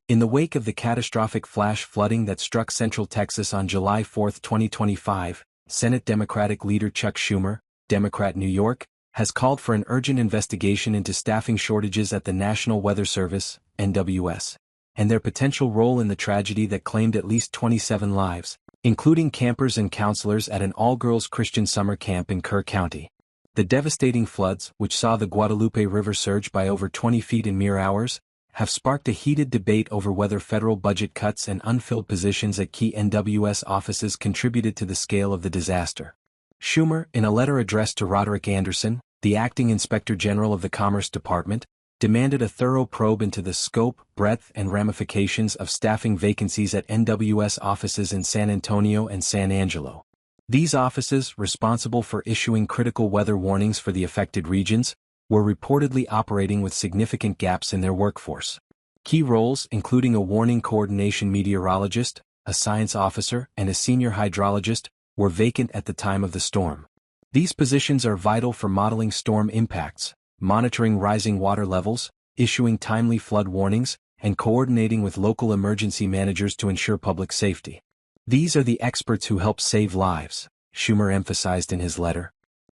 In the wake of the catastrophic flash flooding that struck Central Texas on July 4, 2025, Senate Democratic leader Chuck Schumer, Democrat New York, has called for an urgent investigation into staffing shortages at the National Weather Service, NWS, and their potential role in the tragedy that claimed at least 27 lives, including campers and counselors at an all-girls Christian summer camp in Kerr County. The devastating floods, which saw the Guadalupe River surge by over 20 feet in mere hours, have sparked a heated debate over whether federal budget cuts and unfilled positions at key NWS offices contributed to the scale of the disaster. Schumer, in a letter addressed to Roderick Anderson, the acting Inspector General of the Commerce Department, demanded a thorough probe into the scope, breadth, and ramifications of staffing vacancies at NWS offices in San Antonio and San Angelo. These offices, responsible for issuing critical weather warnings for the affected regions, were reportedly operating with significant gaps in their workforce. Key roles, including a warning coordination meteorologist, a science officer, and a senior hydrologist, were vacant at the time of the storm. These positions are vital for modeling storm impacts, monitoring rising water levels, issuing timely flood warnings, and coordinating with local emergency managers to ensure public safety. These are the experts who help save lives, Schumer emphasized in his letter.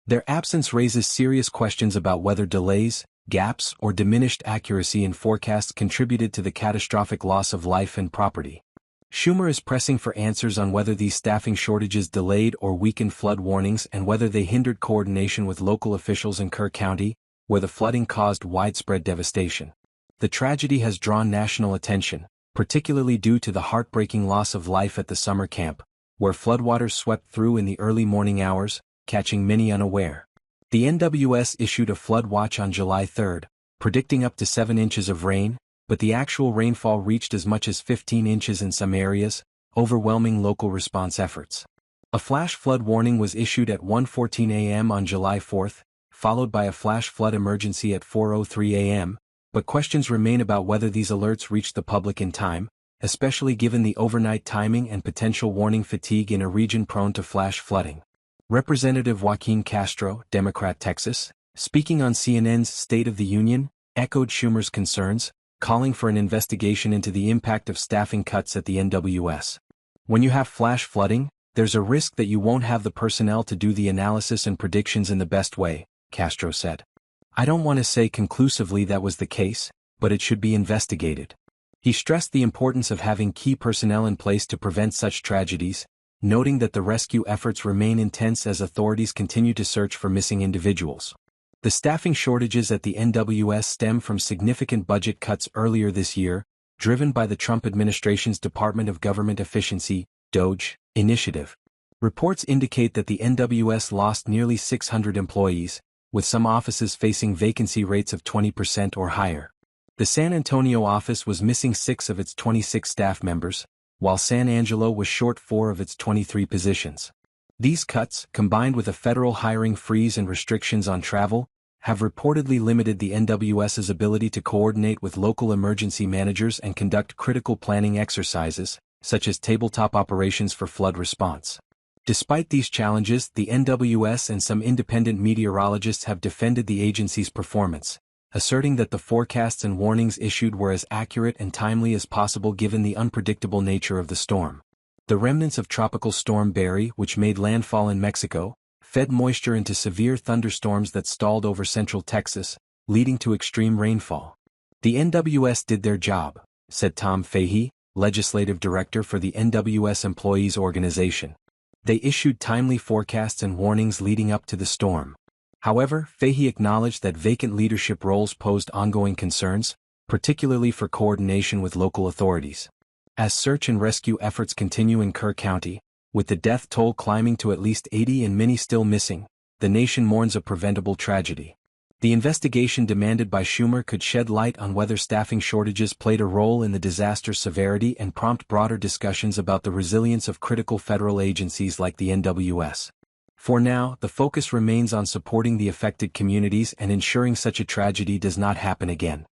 Their absence raises serious questions about whether delays, gaps, or diminished accuracy in forecasts contributed to the catastrophic loss of life and property. Schumer is pressing for answers on whether these staffing shortages delayed or weakened flood warnings and whether they hindered coordination with local officials in Kerr County, where the flooding caused widespread devastation. The tragedy has drawn national attention, particularly due to the heartbreaking loss of life at the summer camp, where floodwaters swept through in the early morning hours, catching many unaware. The NWS issued a flood watch on July 3, predicting up to 7 inches of rain, but the actual rainfall reached as much as 15 inches in some areas, overwhelming local response efforts. A flash flood warning was issued at 1:14 a.m. on July 4, followed by a flash flood emergency at 4:03 a.m., but questions remain about whether these alerts reached the public in time, especially given the overnight timing and potential warning fatigue in a region prone to flash flooding. Representative Joaquin Castro, Democrat Texas, speaking on CNN's State of the Union, echoed Schumer's concerns, calling for an investigation into the impact of staffing cuts at the NWS. When you have flash flooding, there's a risk that you won't have the personnel to do the analysis and predictions in the best way, Castro said. I don't want to say conclusively that was the case, but it should be investigated. He stressed the importance of having key personnel in place to prevent such tragedies, noting that the rescue efforts remain intense as authorities continue to search for missing individuals. The staffing shortages at the NWS stem from significant budget cuts earlier this year, driven by the Trump administration's Department of Government Efficiency, DOGE, initiative. Reports indicate that the NWS lost nearly 600 employees, with some offices facing vacancy rates of 20% or higher. The San Antonio office was missing 6 of its 26 staff members, while San Angelo was short 4 of its 23 positions. These cuts, combined with a federal hiring freeze and restrictions on travel, have reportedly limited the NWS's ability to coordinate with local emergency managers and conduct critical planning exercises, such as tabletop operations for flood response. Despite these challenges, the NWS and some independent meteorologists have defended the agency's performance, asserting that the forecasts and warnings issued were as accurate and timely as possible given the unpredictable nature of the storm. The remnants of Tropical Storm Barry, which made landfall in Mexico, fed moisture into severe thunderstorms that stalled over central Texas, leading to extreme rainfall. The NWS did their job, said Tom Fahey, legislative director for the NWS Employees Organization. They issued timely forecasts and warnings leading up to the storm. However, Fahey acknowledged that vacant leadership roles posed ongoing concerns, particularly for coordination with local authorities. As search and rescue efforts continue in Kerr County, with the death toll climbing to at least 80 and many still missing, the nation mourns a preventable tragedy. The investigation demanded by Schumer could shed light on whether staffing shortages played a role in the disaster's severity and prompt broader discussions about the resilience of critical federal agencies like the NWS. For now, the focus remains on supporting the affected communities and ensuring such a tragedy does not happen again.